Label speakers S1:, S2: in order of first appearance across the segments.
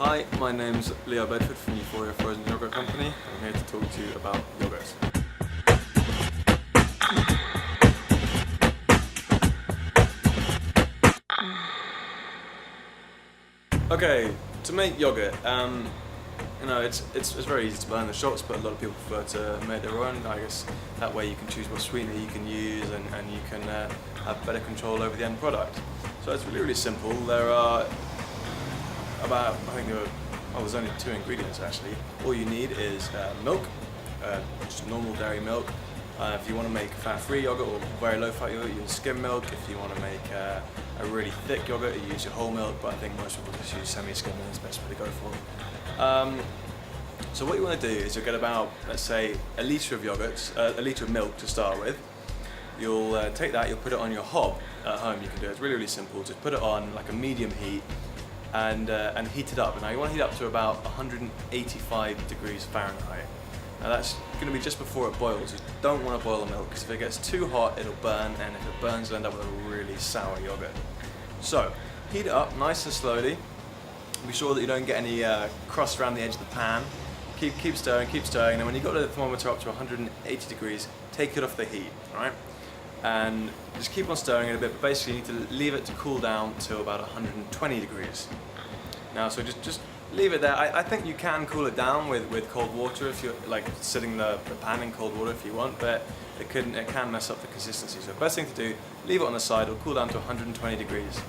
S1: Hi, my name's Leo Bedford from Euphoria Frozen Yogurt Company. I'm here to talk to you about yogurt. Okay, to make yogurt, it's very easy to buy in the shops, but a lot of people prefer to make their own. I guess that way you can choose what sweetener you can use, and you can have better control over the end product. So it's really simple. There are about, there's only 2 ingredients actually. All you need is milk, just normal dairy milk. If you want to make fat-free yogurt or very low-fat yogurt, you use skim milk. If you want to make a really thick yogurt, you use your whole milk, but I think most people just use semi-skim, and it's the best way to go for. So what you want to do is you'll get about, let's say, a litre of yogurt, a litre of milk to start with. You'll take that, you'll put it on your hob at home. You can do it. It's really simple. Just put it on like a medium heat and heat it up. Now you want to heat up to about 185 degrees Fahrenheit. Now that's going to be just before it boils. You don't want to boil the milk, because if it gets too hot it'll burn, and if it burns you'll end up with a really sour yogurt. So heat it up nice and slowly. Be sure that you don't get any crust around the edge of the pan. Keep stirring, and then when you got the thermometer up to 180 degrees, take it off the heat, right? And just keep on stirring it a bit, but basically you need to leave it to cool down to about 120 degrees. Now, so just leave it there. I think you can cool it down with cold water if you're like sitting the pan in cold water if you want, but it can mess up the consistency. So the best thing to do, leave it on the side, it'll cool down to 120 degrees,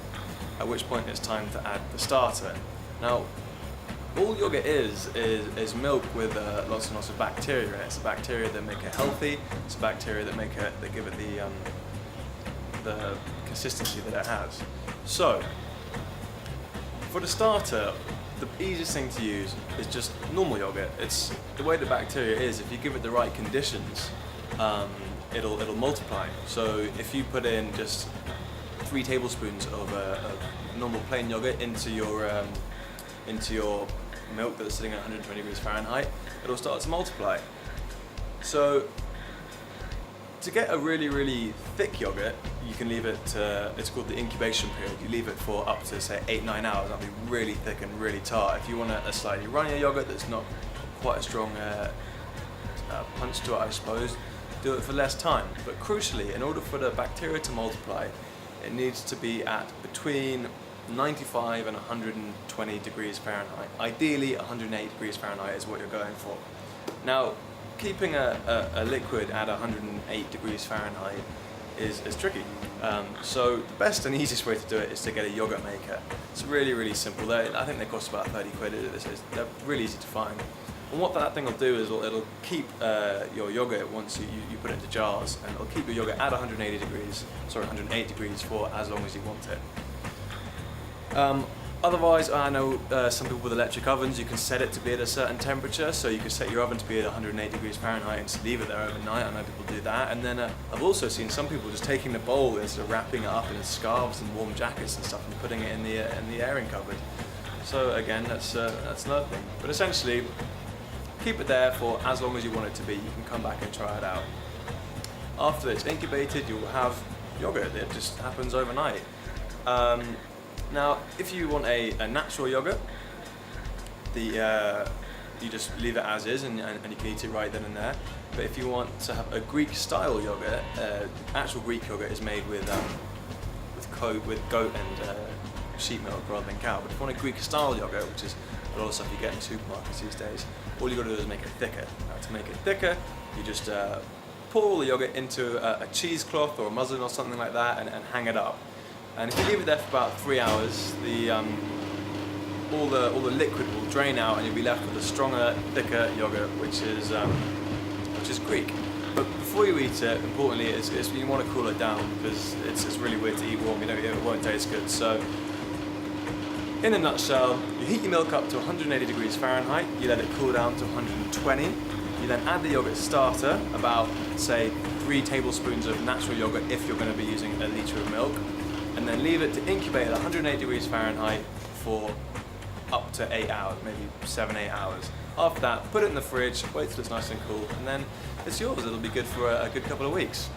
S1: at which point it's time to add the starter. Now, all yogurt is milk with lots and lots of bacteria in it. It's the bacteria that make it healthy. It's the bacteria that give it the consistency that it has. So, for the starter, the easiest thing to use is just normal yogurt. It's the way the bacteria is. If you give it the right conditions, it'll multiply. So if you put in just 3 tablespoons of normal plain yogurt into your milk that's sitting at 120 degrees Fahrenheit, it'll start to multiply. So to get a really thick yogurt, you can leave it it's called the incubation period. You leave it for up to say 8-9 hours. That'll be really thick and really tart. If you want a slightly runnier yogurt that's not quite a strong punch to it, I suppose, do it for less time. But crucially, in order for the bacteria to multiply, it needs to be at between 95 and 120 degrees Fahrenheit. Ideally 108 degrees Fahrenheit is what you're going for. Now, keeping a liquid at 108 degrees Fahrenheit is tricky. So the best and easiest way to do it is to get a yogurt maker. It's really simple. I think they cost about 30 quid. They're really easy to find. And what that thing will do is it'll keep your yogurt, once you put it into jars, and it'll keep your yogurt at 108 degrees for as long as you want it. Otherwise, I know some people with electric ovens, you can set it to be at a certain temperature, so you can set your oven to be at 108 degrees Fahrenheit and just leave it there overnight. I know people do that. And then I've also seen some people just taking the bowl and sort of wrapping it up in scarves and warm jackets and stuff and putting it in the airing cupboard. So again, that's another thing. But essentially, keep it there for as long as you want it to be. You can come back and try it out. After it's incubated, you'll have yogurt. It just happens overnight. Now, if you want a natural yogurt, you just leave it as is, and you can eat it right then and there. But if you want to have a Greek-style yogurt, actual Greek yogurt is made with goat and sheep milk rather than cow. But if you want a Greek-style yogurt, which is a lot of stuff you get in supermarkets these days, all you got to do is make it thicker. Now, to make it thicker, you just pour all the yogurt into a cheesecloth or a muslin or something like that, and hang it up. And if you leave it there for about 3 hours, all the liquid will drain out, and you'll be left with a stronger, thicker yogurt, which is Greek. But before you eat it, importantly, you want to cool it down, because it's really weird to eat warm. It won't taste good. So, in a nutshell, you heat your milk up to 180 degrees Fahrenheit. You let it cool down to 120. You then add the yogurt starter, about say 3 tablespoons of natural yogurt if you're going to be using a litre of milk. And then leave it to incubate at 108 degrees Fahrenheit for up to 8 hours, maybe 7-8 hours. After that, put it in the fridge, wait till it's nice and cool, and then it's yours. It'll be good for a good couple of weeks.